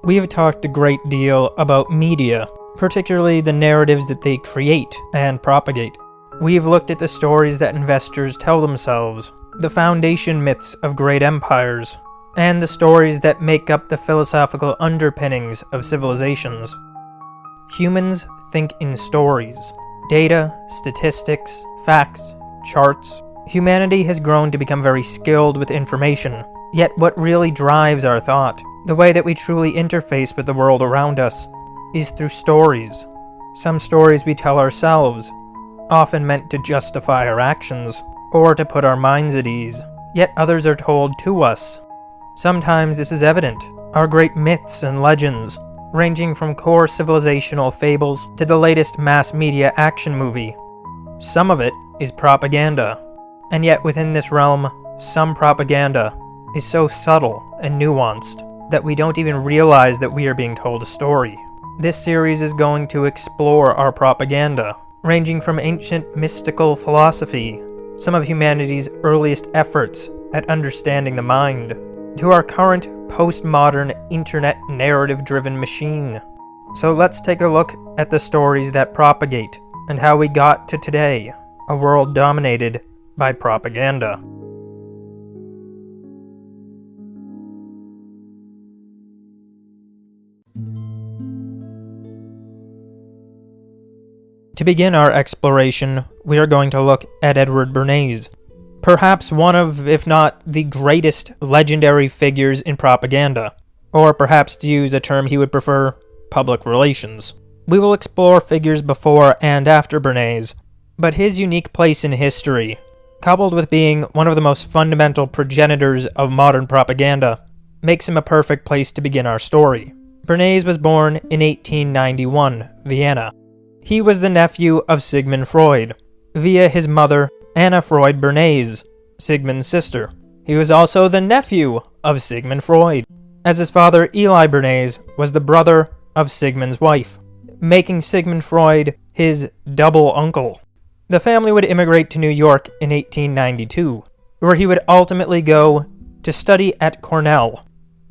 We have talked a great deal about media, particularly the narratives that they create and propagate. We've looked at the stories that investors tell themselves, the foundation myths of great empires, and the stories that make up the philosophical underpinnings of civilizations. Humans think in stories. Data, statistics, facts, charts. Humanity has grown to become very skilled with information. Yet what really drives our thought, the way that we truly interface with the world around us, is through stories. Some stories we tell ourselves, often meant to justify our actions, or to put our minds at ease. Yet others are told to us. Sometimes this is evident. Our great myths and legends, ranging from core civilizational fables to the latest mass media action movie. Some of it is propaganda. And yet within this realm, some propaganda is so subtle and nuanced that we don't even realize that we are being told a story. This series is going to explore our propaganda, ranging from ancient mystical philosophy, some of humanity's earliest efforts at understanding the mind, to our current postmodern internet narrative-driven machine. So let's take a look at the stories that propagate and how we got to today, a world dominated by propaganda. To begin our exploration, we are going to look at Edward Bernays, perhaps one of, if not the greatest legendary figures in propaganda, or perhaps to use a term he would prefer, public relations. We will explore figures before and after Bernays, but his unique place in history, coupled with being one of the most fundamental progenitors of modern propaganda, makes him a perfect place to begin our story. Bernays was born in 1891, Vienna. He was the nephew of Sigmund Freud, via his mother, Anna Freud Bernays, Sigmund's sister. He was also the nephew of Sigmund Freud, as his father Eli Bernays was the brother of Sigmund's wife, making Sigmund Freud his double uncle. The family would immigrate to New York in 1892, where he would ultimately go to study at Cornell,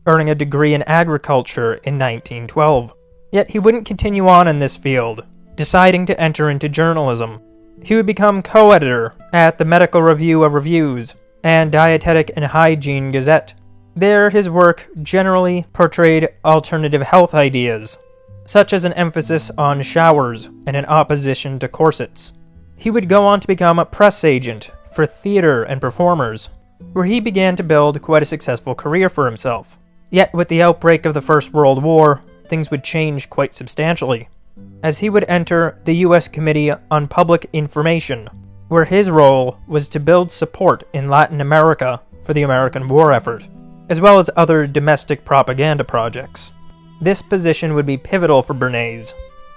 earning a degree in agriculture in 1912. Yet he wouldn't continue on in this field, deciding to enter into journalism. He would become co-editor at the Medical Review of Reviews and Dietetic and Hygiene Gazette. There, his work generally portrayed alternative health ideas, such as an emphasis on showers and an opposition to corsets. He would go on to become a press agent for theater and performers, where he began to build quite a successful career for himself. Yet with the outbreak of the First World War, things would change quite substantially, as he would enter the U.S. Committee on Public Information, where his role was to build support in Latin America for the American war effort, as well as other domestic propaganda projects. This position would be pivotal for Bernays,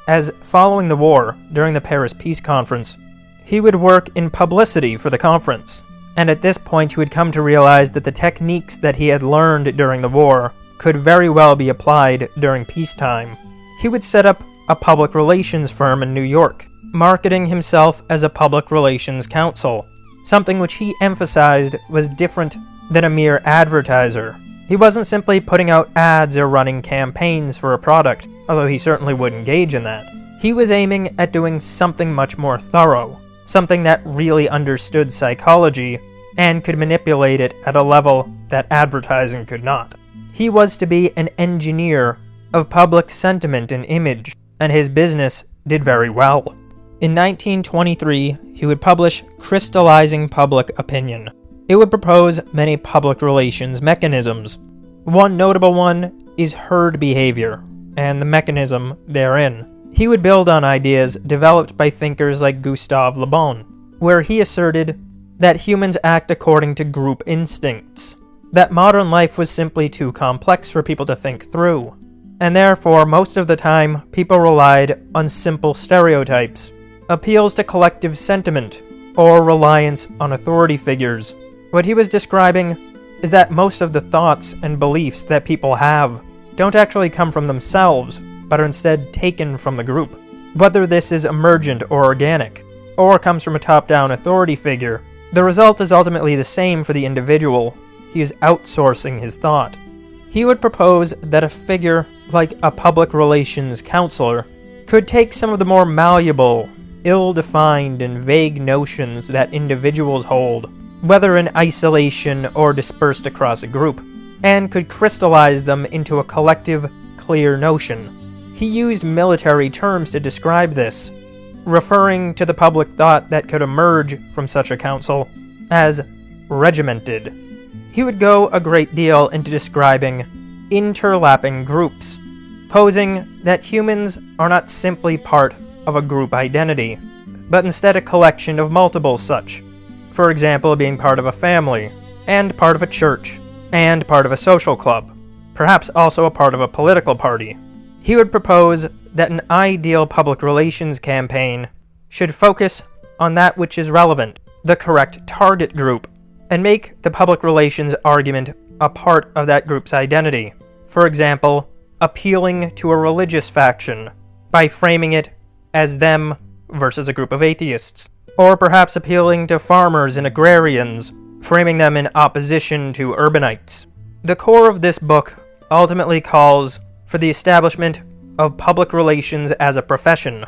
as following the war, during the Paris Peace Conference, he would work in publicity for the conference, and at this point he would come to realize that the techniques that he had learned during the war could very well be applied during peacetime. He would set up a public relations firm in New York, marketing himself as a public relations counsel, something which he emphasized was different than a mere advertiser. He wasn't simply putting out ads or running campaigns for a product, although he certainly would engage in that. He was aiming at doing something much more thorough, something that really understood psychology and could manipulate it at a level that advertising could not. He was to be an engineer of public sentiment and image, and his business did very well. In 1923, he would publish Crystallizing Public Opinion. It would propose many public relations mechanisms. One notable one is herd behavior, and the mechanism therein. He would build on ideas developed by thinkers like Gustave Le Bon, where he asserted that humans act according to group instincts, that modern life was simply too complex for people to think through, and therefore most of the time people relied on simple stereotypes, appeals to collective sentiment, or reliance on authority figures. What he was describing is that most of the thoughts and beliefs that people have don't actually come from themselves, but are instead taken from the group. Whether this is emergent or organic, or comes from a top-down authority figure, the result is ultimately the same for the individual. He is outsourcing his thought. He would propose that a figure like a public relations counselor, could take some of the more malleable, ill-defined, and vague notions that individuals hold, whether in isolation or dispersed across a group, and could crystallize them into a collective, clear notion. He used military terms to describe this, referring to the public thought that could emerge from such a council as regimented. He would go a great deal into describing interlapping groups, posing that humans are not simply part of a group identity, but instead a collection of multiple such. For example, being part of a family, and part of a church, and part of a social club, perhaps also a part of a political party. He would propose that an ideal public relations campaign should focus on that which is relevant, the correct target group, and make the public relations argument a part of that group's identity. For example, appealing to a religious faction by framing it as them versus a group of atheists, or perhaps appealing to farmers and agrarians, framing them in opposition to urbanites. The core of this book ultimately calls for the establishment of public relations as a profession,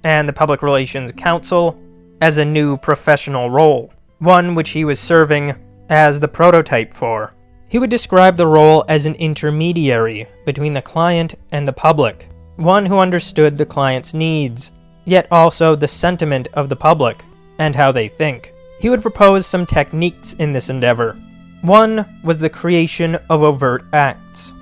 and the Public Relations Council as a new professional role, one which he was serving as the prototype for. He would describe the role as an intermediary between the client and the public, one who understood the client's needs, yet also the sentiment of the public and how they think. He would propose some techniques in this endeavor. One was the creation of overt acts,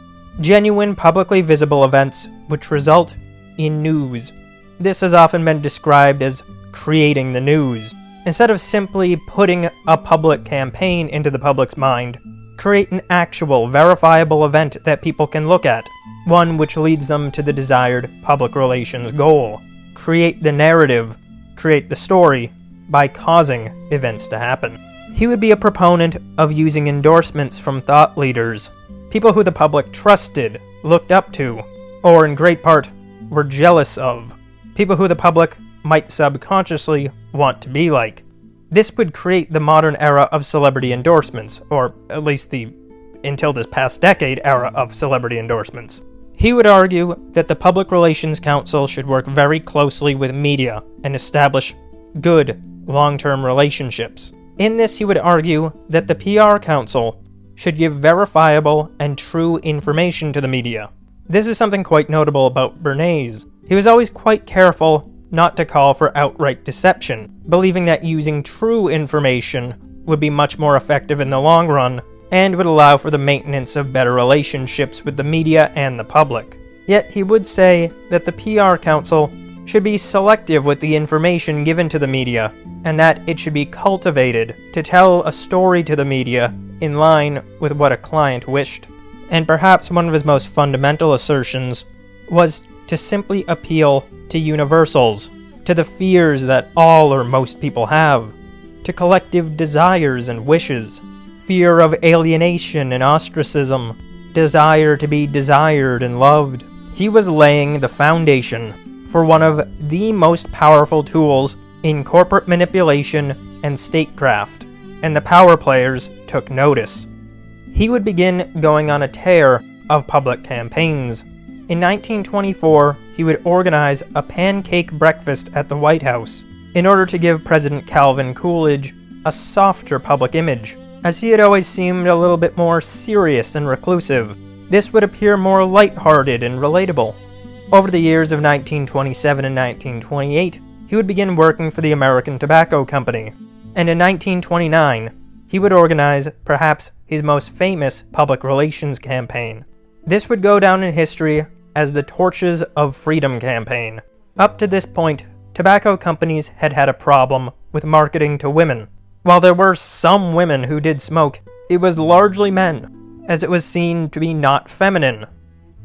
genuine publicly visible events which result in news. This has often been described as creating the news. Instead of simply putting a public campaign into the public's mind, create an actual, verifiable event that people can look at, one which leads them to the desired public relations goal. Create the narrative, create the story, by causing events to happen. He would be a proponent of using endorsements from thought leaders, people who the public trusted, looked up to, or in great part were jealous of, people who the public might subconsciously want to be like. This would create the modern era of celebrity endorsements, or at least the, until this past decade, era of celebrity endorsements. He would argue that the Public Relations Council should work very closely with media and establish good, long-term relationships. In this, he would argue that the PR Council should give verifiable and true information to the media. This is something quite notable about Bernays. He was always quite careful not to call for outright deception, believing that using true information would be much more effective in the long run and would allow for the maintenance of better relationships with the media and the public. Yet he would say that the PR Council should be selective with the information given to the media, and that it should be cultivated to tell a story to the media in line with what a client wished. And perhaps one of his most fundamental assertions was to simply appeal to universals, to the fears that all or most people have, to collective desires and wishes, fear of alienation and ostracism, desire to be desired and loved. He was laying the foundation for one of the most powerful tools in corporate manipulation and statecraft, and the power players took notice. He would begin going on a tear of public campaigns. In 1924, he would organize a pancake breakfast at the White House in order to give President Calvin Coolidge a softer public image, as he had always seemed a little bit more serious and reclusive. This would appear more lighthearted and relatable. Over the years of 1927 and 1928, he would begin working for the American Tobacco Company, and in 1929, he would organize perhaps his most famous public relations campaign. This would go down in history as the Torches of Freedom campaign. Up to this point, tobacco companies had had a problem with marketing to women. While there were some women who did smoke, it was largely men, as it was seen to be not feminine,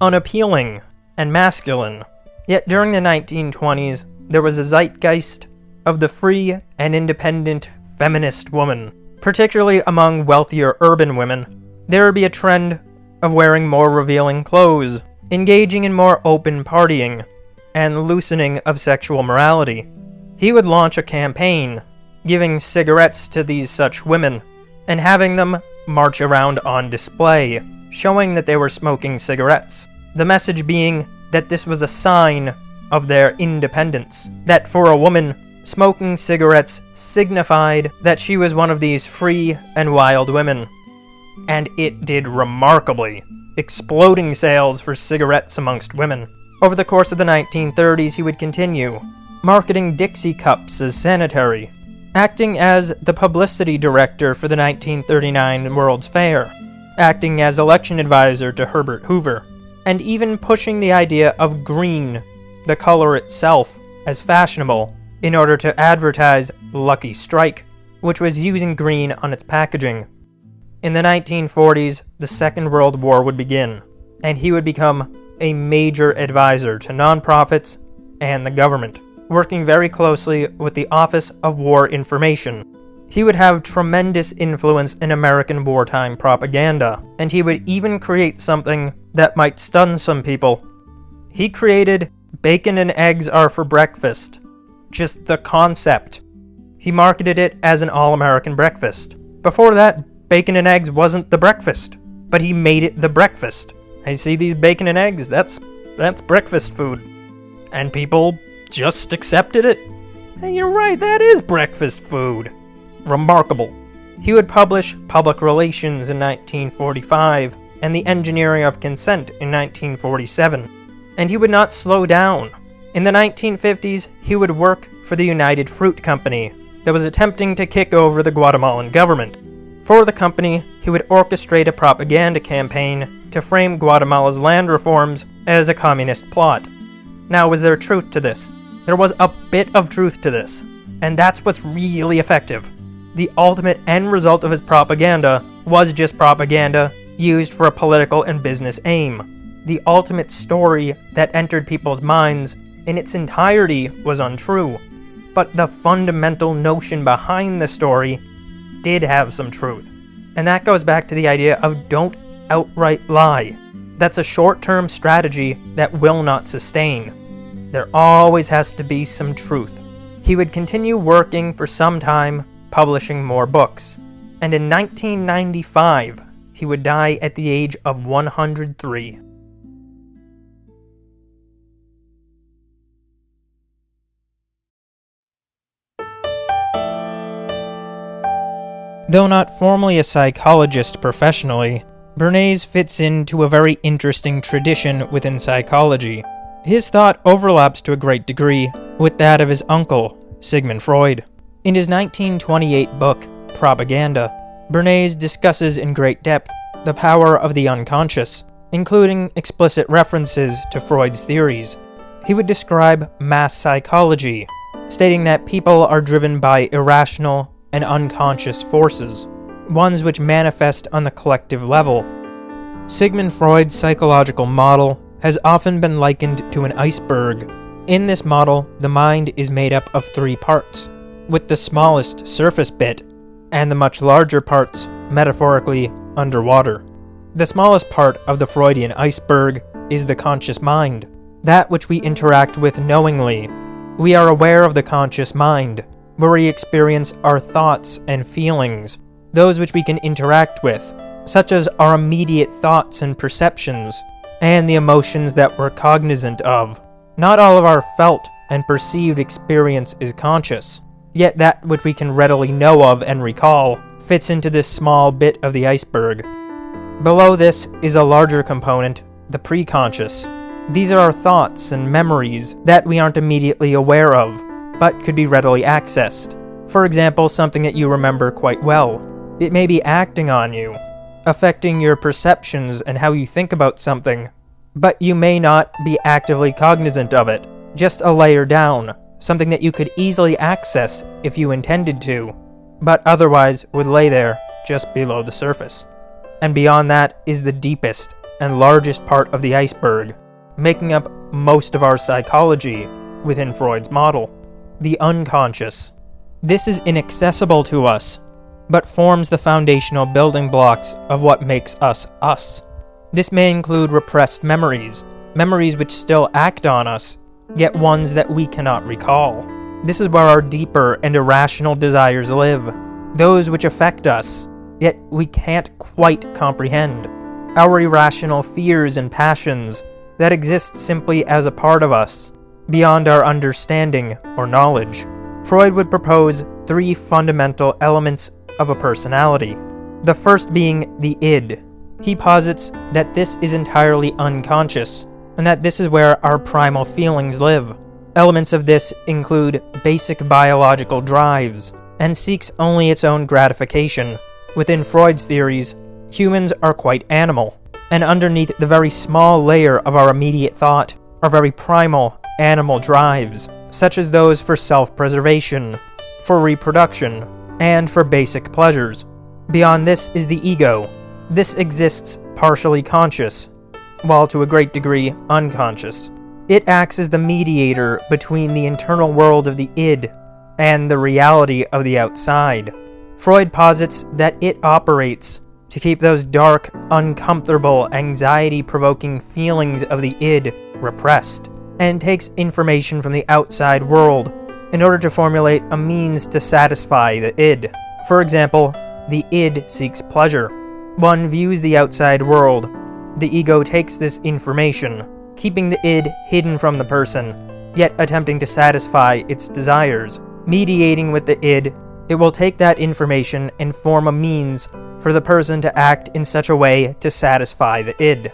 unappealing, and masculine. Yet during the 1920s, there was a zeitgeist of the free and independent feminist woman. Particularly among wealthier urban women, there would be a trend of wearing more revealing clothes, engaging in more open partying, and loosening of sexual morality. He would launch a campaign, giving cigarettes to these such women, and having them march around on display, showing that they were smoking cigarettes. The message being that this was a sign of their independence, that for a woman, smoking cigarettes signified that she was one of these free and wild women. And it did remarkably, exploding sales for cigarettes amongst women. Over the course of the 1930s, he would continue, marketing Dixie cups as sanitary, acting as the publicity director for the 1939 World's Fair, acting as election advisor to Herbert Hoover, and even pushing the idea of green, the color itself, as fashionable, in order to advertise Lucky Strike, which was using green on its packaging. In the 1940s, the Second World War would begin, and he would become a major advisor to nonprofits and the government, working very closely with the Office of War Information. He would have tremendous influence in American wartime propaganda, and he would even create something that might stun some people. He created bacon and eggs are for breakfast. Just the concept. He marketed it as an all-American breakfast. Before that, bacon and eggs wasn't the breakfast, but he made it the breakfast. I see these bacon and eggs, that's breakfast food. And people just accepted it. Hey, you're right, that is breakfast food. Remarkable. He would publish Public Relations in 1945 and The Engineering of Consent in 1947. And he would not slow down. In the 1950s, he would work for the United Fruit Company that was attempting to kick over the Guatemalan government. For the company, he would orchestrate a propaganda campaign to frame Guatemala's land reforms as a communist plot. Now, was there truth to this? There was a bit of truth to this, and that's what's really effective. The ultimate end result of his propaganda was just propaganda used for a political and business aim. The ultimate story that entered people's minds in its entirety was untrue, but the fundamental notion behind the story did have some truth. And that goes back to the idea of don't outright lie. That's a short-term strategy that will not sustain. There always has to be some truth. He would continue working for some time, publishing more books. And in 1995, he would die at the age of 103. Though not formally a psychologist professionally, Bernays fits into a very interesting tradition within psychology. His thought overlaps to a great degree with that of his uncle, Sigmund Freud. In his 1928 book, Propaganda, Bernays discusses in great depth the power of the unconscious, including explicit references to Freud's theories. He would describe mass psychology, stating that people are driven by irrational and unconscious forces, ones which manifest on the collective level. Sigmund Freud's psychological model has often been likened to an iceberg. In this model, the mind is made up of three parts, with the smallest surface bit, and the much larger parts, metaphorically, underwater. The smallest part of the Freudian iceberg is the conscious mind, that which we interact with knowingly. We are aware of the conscious mind, where we experience our thoughts and feelings, those which we can interact with, such as our immediate thoughts and perceptions, and the emotions that we're cognizant of. Not all of our felt and perceived experience is conscious, yet that which we can readily know of and recall fits into this small bit of the iceberg. Below this is a larger component, the preconscious. These are our thoughts and memories that we aren't immediately aware of, but could be readily accessed. For example, something that you remember quite well. It may be acting on you, affecting your perceptions and how you think about something, but you may not be actively cognizant of it, just a layer down, something that you could easily access if you intended to, but otherwise would lay there just below the surface. And beyond that is the deepest and largest part of the iceberg, making up most of our psychology within Freud's model. The unconscious. This is inaccessible to us, but forms the foundational building blocks of what makes us us. This may include repressed memories, memories which still act on us, yet ones that we cannot recall. This is where our deeper and irrational desires live, those which affect us, yet we can't quite comprehend. Our irrational fears and passions, that exists simply as a part of us, beyond our understanding or knowledge. Freud would propose 3 fundamental elements of a personality. The first being the id. He posits that this is entirely unconscious, and that this is where our primal feelings live. Elements of this include basic biological drives, and seeks only its own gratification. Within Freud's theories, humans are quite animal, and underneath the very small layer of our immediate thought are very primal animal drives, such as those for self-preservation, for reproduction, and for basic pleasures. Beyond this is the ego. This exists partially conscious, while to a great degree unconscious. It acts as the mediator between the internal world of the id and the reality of the outside. Freud posits that it operates to keep those dark, uncomfortable, anxiety-provoking feelings of the id repressed, and takes information from the outside world in order to formulate a means to satisfy the id. For example, the id seeks pleasure. One views the outside world. The ego takes this information, keeping the id hidden from the person, yet attempting to satisfy its desires. Mediating with the id, it will take that information and form a means for the person to act in such a way to satisfy the id.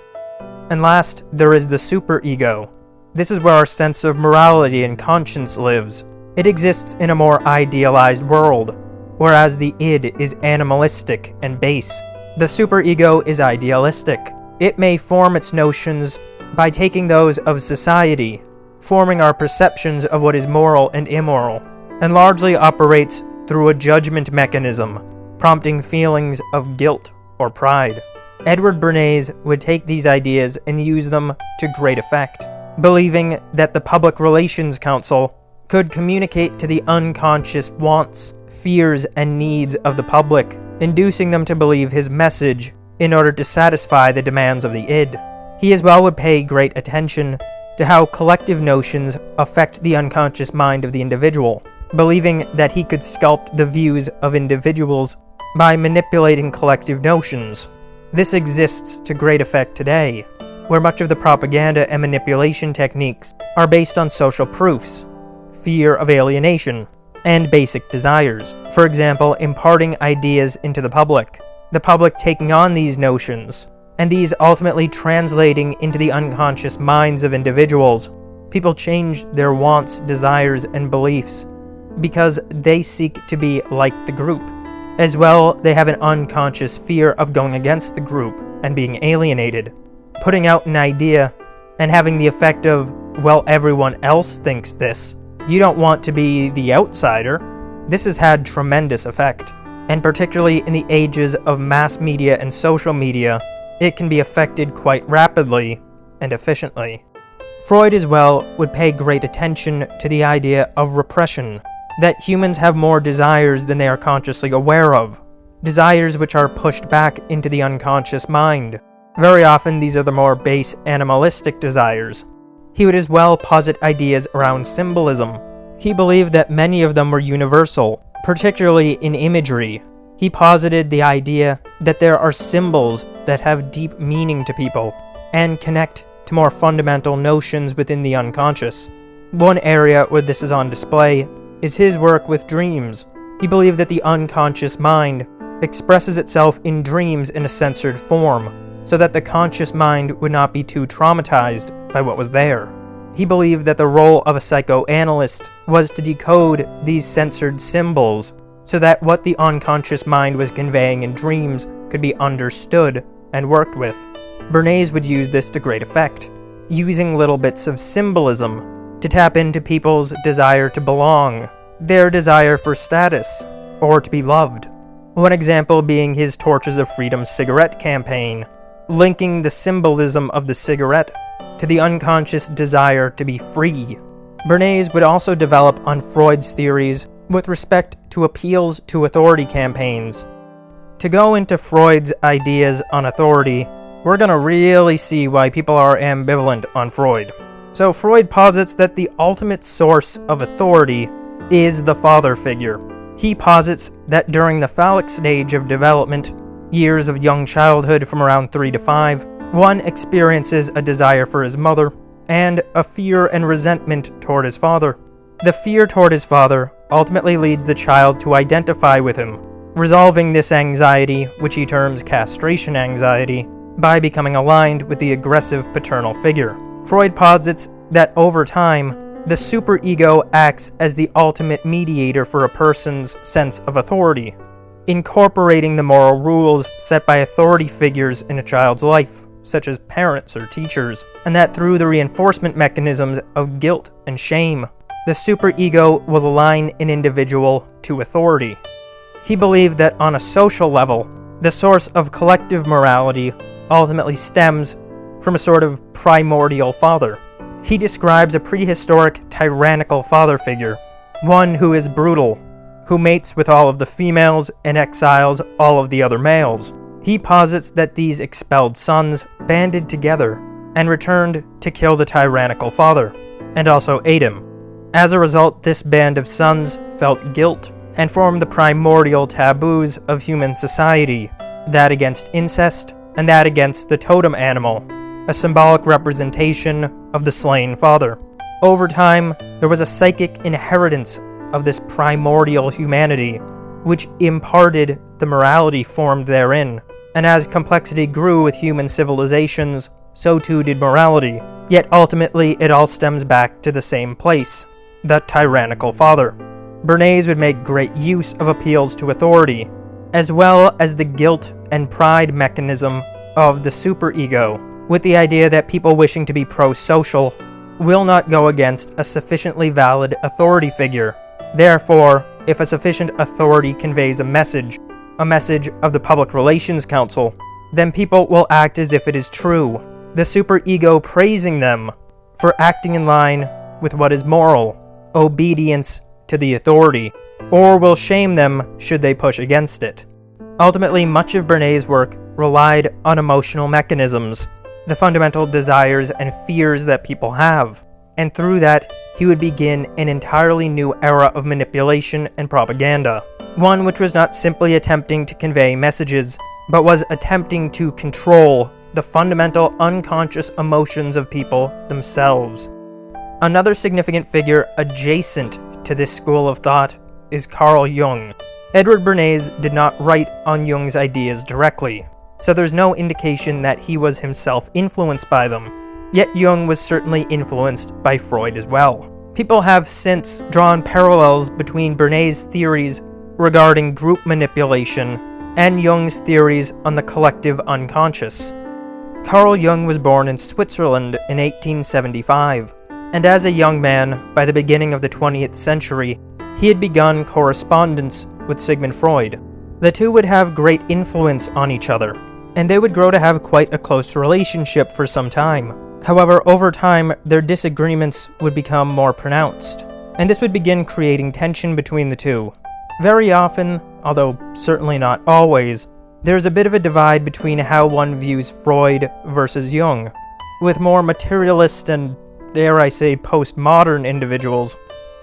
And last, there is the superego. This is where our sense of morality and conscience lives. It exists in a more idealized world, whereas the id is animalistic and base. The superego is idealistic. It may form its notions by taking those of society, forming our perceptions of what is moral and immoral, and largely operates through a judgment mechanism, prompting feelings of guilt or pride. Edward Bernays would take these ideas and use them to great effect, believing that the Public Relations Council could communicate to the unconscious wants, fears, and needs of the public, inducing them to believe his message in order to satisfy the demands of the id. He as well would pay great attention to how collective notions affect the unconscious mind of the individual, believing that he could sculpt the views of individuals by manipulating collective notions. This exists to great effect today, where much of the propaganda and manipulation techniques are based on social proofs, fear of alienation, and basic desires. For example, imparting ideas into the public taking on these notions, and these ultimately translating into the unconscious minds of individuals. People change their wants, desires, and beliefs because they seek to be like the group. As well, they have an unconscious fear of going against the group and being alienated, putting out an idea and having the effect of, well, everyone else thinks this. You don't want to be the outsider. This has had tremendous effect, and particularly in the ages of mass media and social media, it can be affected quite rapidly and efficiently. Freud as well would pay great attention to the idea of repression, that humans have more desires than they are consciously aware of, desires which are pushed back into the unconscious mind. Very often these are the more base animalistic desires. He would as well posit ideas around symbolism. He believed that many of them were universal, particularly in imagery. He posited the idea that there are symbols that have deep meaning to people and connect to more fundamental notions within the unconscious. One area where this is on display is his work with dreams. He believed that the unconscious mind expresses itself in dreams in a censored form, so that the conscious mind would not be too traumatized by what was there. He believed that the role of a psychoanalyst was to decode these censored symbols so that what the unconscious mind was conveying in dreams could be understood and worked with. Bernays would use this to great effect, using little bits of symbolism to tap into people's desire to belong, their desire for status, or to be loved. One example being his Torches of Freedom cigarette campaign, linking the symbolism of the cigarette to the unconscious desire to be free. Bernays would also develop on Freud's theories with respect to appeals to authority campaigns. To go into Freud's ideas on authority, we're going to really see why people are ambivalent on Freud. So Freud posits that the ultimate source of authority is the father figure. He posits that during the phallic stage of development, years of young childhood from around 3 to 5, One experiences a desire for his mother, and a fear and resentment toward his father. The fear toward his father ultimately leads the child to identify with him, resolving this anxiety, which he terms castration anxiety, by becoming aligned with the aggressive paternal figure. Freud posits that over time, the superego acts as the ultimate mediator for a person's sense of authority, incorporating the moral rules set by authority figures in a child's life, such as parents or teachers, and that through the reinforcement mechanisms of guilt and shame, the superego will align an individual to authority. He believed that on a social level, the source of collective morality ultimately stems from a sort of primordial father. He describes a prehistoric tyrannical father figure, one who is brutal, who mates with all of the females and exiles all of the other males. He posits that these expelled sons banded together and returned to kill the tyrannical father, and also ate him. As a result, this band of sons felt guilt and formed the primordial taboos of human society, that against incest and that against the totem animal, a symbolic representation of the slain father. Over time, there was a psychic inheritance of this primordial humanity, which imparted the morality formed therein. And as complexity grew with human civilizations, so too did morality. Yet ultimately, it all stems back to the same place, the tyrannical father. Bernays would make great use of appeals to authority, as well as the guilt and pride mechanism of the superego, with the idea that people wishing to be pro-social will not go against a sufficiently valid authority figure. Therefore, if a sufficient authority conveys a message of the Public Relations Council, then people will act as if it is true, the superego praising them for acting in line with what is moral, obedience to the authority, or will shame them should they push against it. Ultimately, much of Bernays' work relied on emotional mechanisms, the fundamental desires and fears that people have, and through that, he would begin an entirely new era of manipulation and propaganda, one which was not simply attempting to convey messages, but was attempting to control the fundamental unconscious emotions of people themselves. Another significant figure adjacent to this school of thought is Carl Jung. Edward Bernays did not write on Jung's ideas directly, so there's no indication that he was himself influenced by them. Yet Jung was certainly influenced by Freud as well. People have since drawn parallels between Bernays' theories regarding group manipulation and Jung's theories on the collective unconscious. Carl Jung was born in Switzerland in 1875, and as a young man, by the beginning of the 20th century, he had begun correspondence with Sigmund Freud. The two would have great influence on each other, and they would grow to have quite a close relationship for some time. However, over time, their disagreements would become more pronounced, and this would begin creating tension between the two. Very often, although certainly not always, there's a bit of a divide between how one views Freud versus Jung, with more materialist and, dare I say, postmodern individuals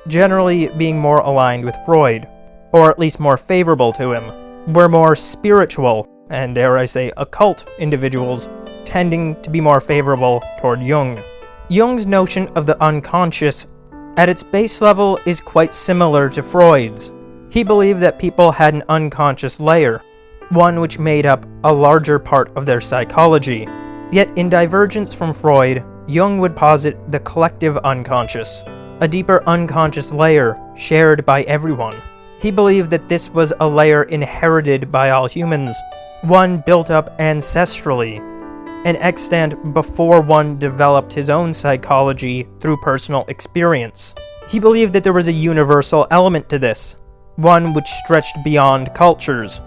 generally being more aligned with Freud, or at least more favorable to him, where more spiritual and, dare I say, occult individuals tending to be more favorable toward Jung. Jung's notion of the unconscious, at its base level, is quite similar to Freud's. He believed that people had an unconscious layer, one which made up a larger part of their psychology. Yet in divergence from Freud, Jung would posit the collective unconscious, a deeper unconscious layer shared by everyone. He believed that this was a layer inherited by all humans, one built up ancestrally, an extant before one developed his own psychology through personal experience. He believed that there was a universal element to this, one which stretched beyond cultures,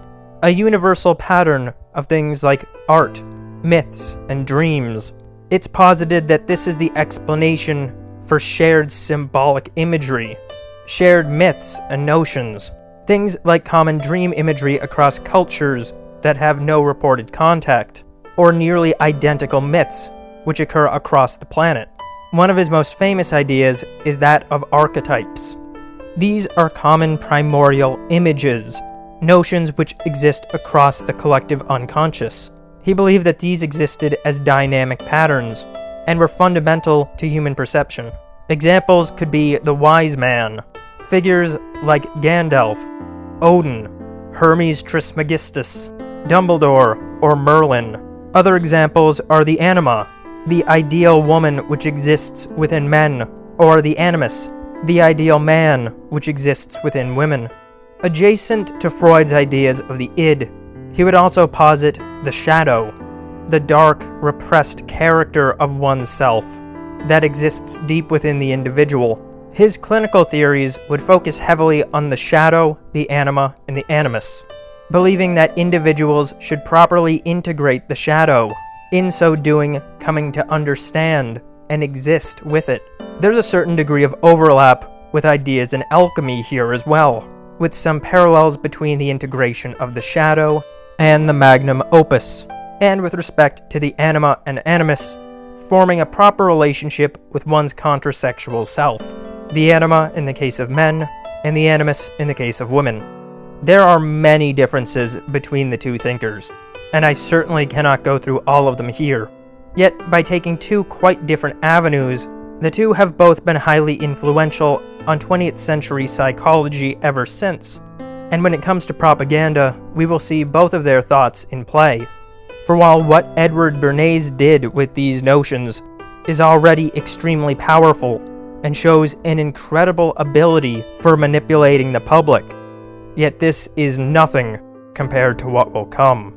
a universal pattern of things like art, myths, and dreams. It's posited that this is the explanation for shared symbolic imagery, shared myths and notions, things like common dream imagery across cultures that have no reported contact, or nearly identical myths which occur across the planet. One of his most famous ideas is that of archetypes. These are common primordial images, notions which exist across the collective unconscious. He believed that these existed as dynamic patterns and were fundamental to human perception. Examples could be the wise man, figures like Gandalf, Odin, Hermes Trismegistus, Dumbledore, or Merlin. Other examples are the anima, the ideal woman which exists within men, or the animus, the ideal man which exists within women. Adjacent to Freud's ideas of the id, he would also posit the shadow, the dark, repressed character of oneself that exists deep within the individual. His clinical theories would focus heavily on the shadow, the anima, and the animus, believing that individuals should properly integrate the shadow, in so doing coming to understand and exist with it. There's a certain degree of overlap with ideas in alchemy here as well, with some parallels between the integration of the shadow and the magnum opus, and with respect to the anima and animus, forming a proper relationship with one's contrasexual self, the anima in the case of men, and the animus in the case of women. There are many differences between the two thinkers, and I certainly cannot go through all of them here. Yet, by taking two quite different avenues, the two have both been highly influential on 20th century psychology ever since, and when it comes to propaganda, we will see both of their thoughts in play. For while what Edward Bernays did with these notions is already extremely powerful and shows an incredible ability for manipulating the public, yet this is nothing compared to what will come.